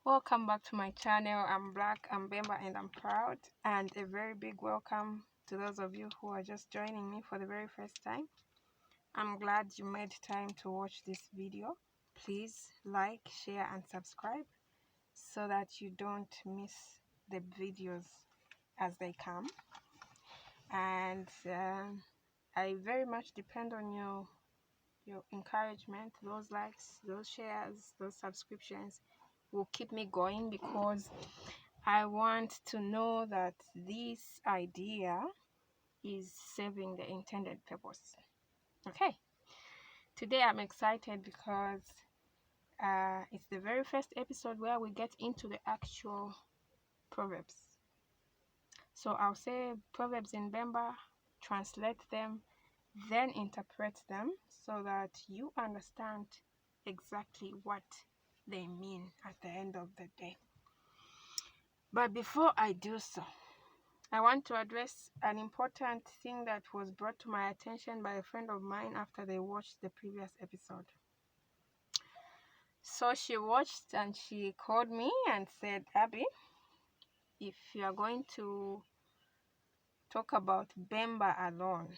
Welcome back to my channel. I'm Black, I'm Bemba, and I'm proud. And a very big welcome to those of you who are just joining me for the very first time. I'm glad you made time to watch this video. Please like, share, and subscribe so that you don't miss the videos as they come. And I very much depend on your encouragement. Those likes, those shares, those subscriptions will keep me going, because I want to know that this idea is serving the intended purpose. Okay, today I'm excited because it's the very first episode where we get into the actual proverbs. So I'll say proverbs in Bemba, translate them, then interpret them so that you understand exactly what they mean at the end of the day. But before I do so, I want to address an important thing that was brought to my attention by a friend of mine after they watched the previous episode. So she watched and she called me and said, Abby, if you are going to talk about Bemba alone,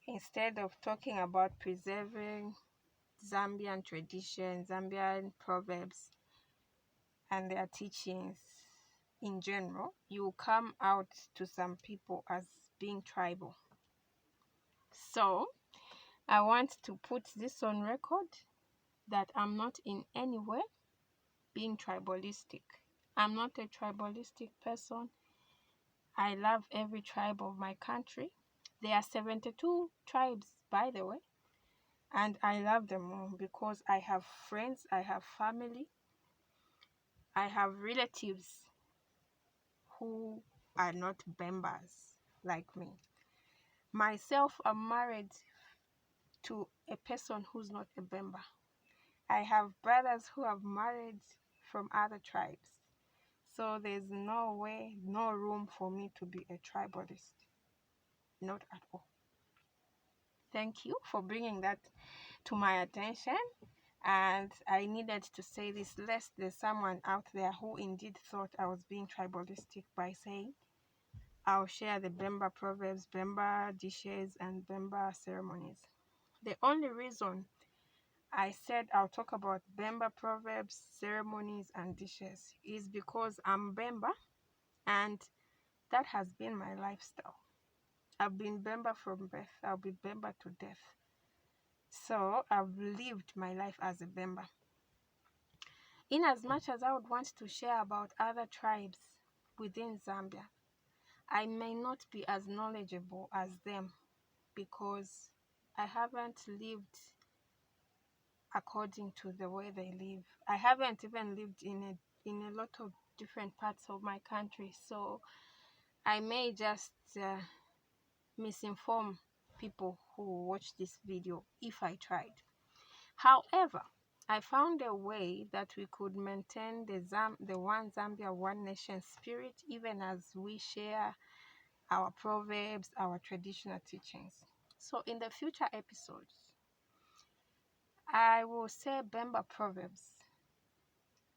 instead of talking about preserving Zambian traditions, Zambian proverbs, and their teachings in general, you come out to some people as being tribal. So I want to put this on record that I'm not in any way being tribalistic. I'm not a tribalistic person. I love every tribe of my country. There are 72 tribes, by the way, and I love them all because I have friends, I have family, I have relatives who are not Bembas like me. Myself, I'm married to a person who's not a Bemba. I have brothers who have married from other tribes. So there's no way, no room for me to be a tribalist. Not at all. Thank you for bringing that to my attention. And I needed to say this lest there's someone out there who indeed thought I was being tribalistic by saying I'll share the Bemba proverbs, Bemba dishes, and Bemba ceremonies. The only reason I said I'll talk about Bemba proverbs, ceremonies, and dishes is because I'm Bemba, and that has been my lifestyle. I've been Bemba from birth. I'll be Bemba to death. So I've lived my life as a Bemba. In as much as I would want to share about other tribes within Zambia, I may not be as knowledgeable as them because I haven't lived according to the way they live. I haven't even lived in a lot of different parts of my country, so I may just misinform people who watch this video if I tried. However, I found a way that we could maintain the One Zambia, One Nation spirit even as we share our proverbs, our traditional teachings. So in the future episodes, I will say Bemba proverbs,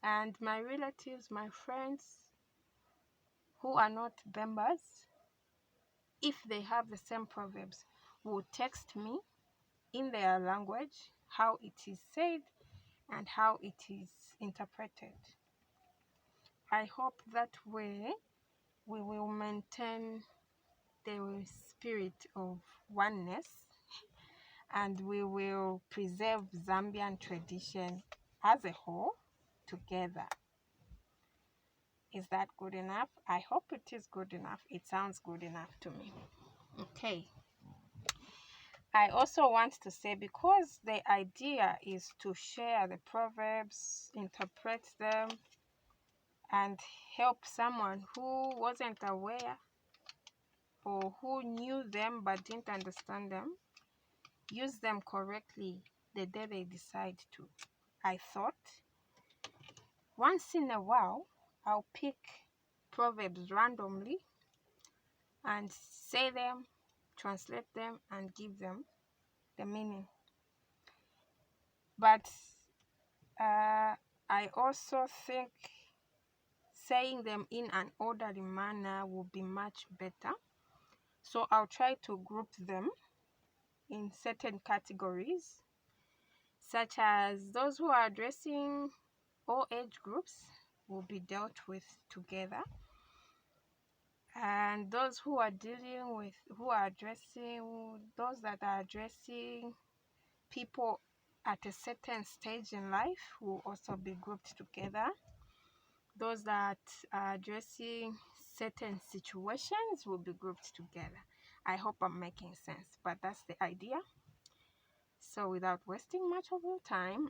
and my relatives, my friends who are not Bembas, if they have the same proverbs, will text me in their language how it is said and how it is interpreted. I hope that way we will maintain the spirit of oneness and we will preserve Zambian tradition as a whole together. Is that good enough? I hope it is good enough. It sounds good enough to me. Okay. I also want to say, because the idea is to share the proverbs, interpret them, and help someone who wasn't aware or who knew them but didn't understand them, use them correctly the day they decide to. I thought once in a while I'll pick proverbs randomly and say them, translate them, and give them the meaning. But I also think saying them in an orderly manner will be much better. So I'll try to group them in certain categories, such as those who are addressing all age groups will be dealt with together, and those who are addressing those that are addressing people at a certain stage in life will also be grouped together. Those that are addressing certain situations will be grouped together. I hope I'm making sense, but that's the idea. So without wasting much of your time,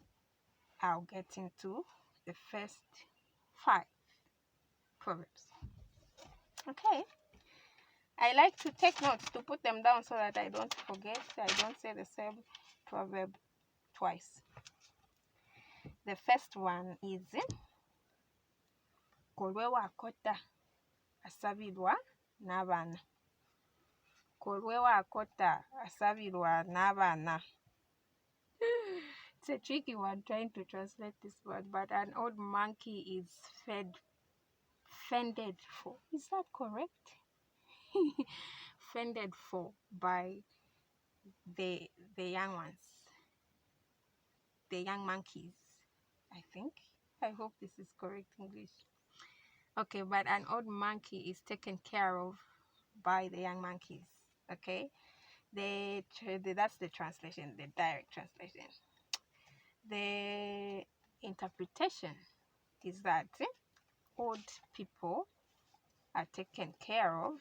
I'll get into the first 5 proverbs. Okay. I like to take notes to put them down so that I don't forget. I don't say the same proverb twice. The first one is kolwe wakota asabirwa n'abaana. Kolwe wakota asabirwa n'abaana. It's a tricky one trying to translate this word, but an old monkey is fended for. Is that correct? Fended for by the young ones, the young monkeys, I think. I hope this is correct English. Okay, but an old monkey is taken care of by the young monkeys. Okay, that's the translation, the direct translation. The interpretation is that old people are taken care of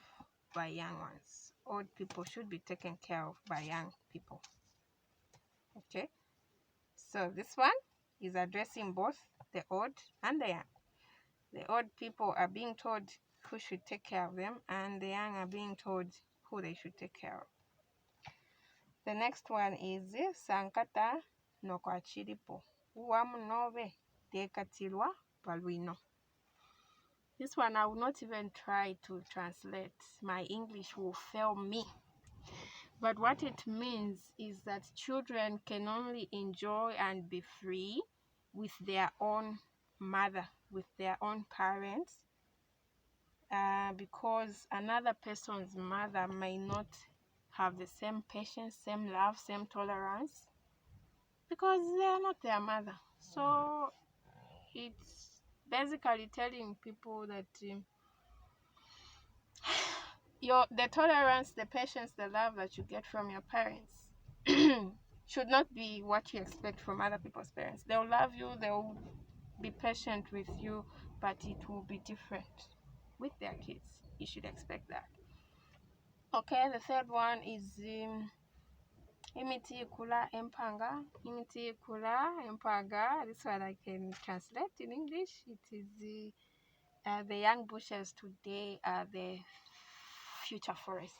by young ones. Old people should be taken care of by young people. Okay, so this one is addressing both the old and the young. The old people are being told who should take care of them, and the young are being told who they should take care of. The next one is sankata nokwachiripo uwamu nove tekatirwa balwino. This one I will not even try to translate. My English will fail me. But what it means is that children can only enjoy and be free with their own mother, with their own parents, because another person's mother may not have the same patience, same love, same tolerance, because they are not their mother. So it's basically telling people that the tolerance, the patience, the love that you get from your parents should not be what you expect from other people's parents. They'll love you, they'll be patient with you, but it will be different with their kids. You should expect that. Okay, the third one is imiti kula empanga. Imiti kula empanga. This one I can translate in English. It is the young bushes today are the future forest.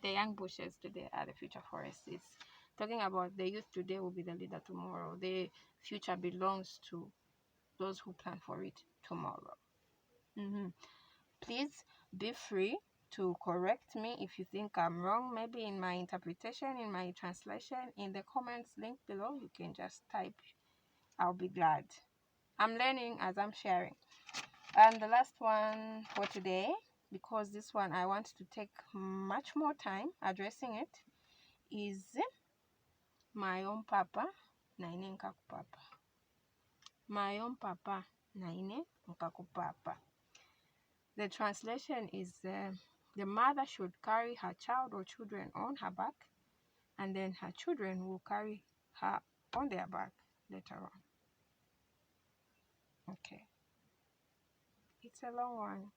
The young bushes today are the future forest. It's talking about the youth today will be the leader tomorrow. The future belongs to those who plan for it tomorrow. Please be free to correct me if you think I'm wrong, maybe in my interpretation, in my translation. In the comments link below, you can just type. I'll be glad. I'm learning as I'm sharing. And the last one for today, because this one I want to take much more time addressing it, is my own papa naine nkakupapa. My own papa naine nkakupapa. The translation is the mother should carry her child or children on her back, and then her children will carry her on their back later on. Okay. It's a long one.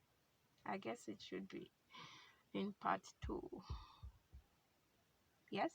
I guess it should be in part 2. Yes?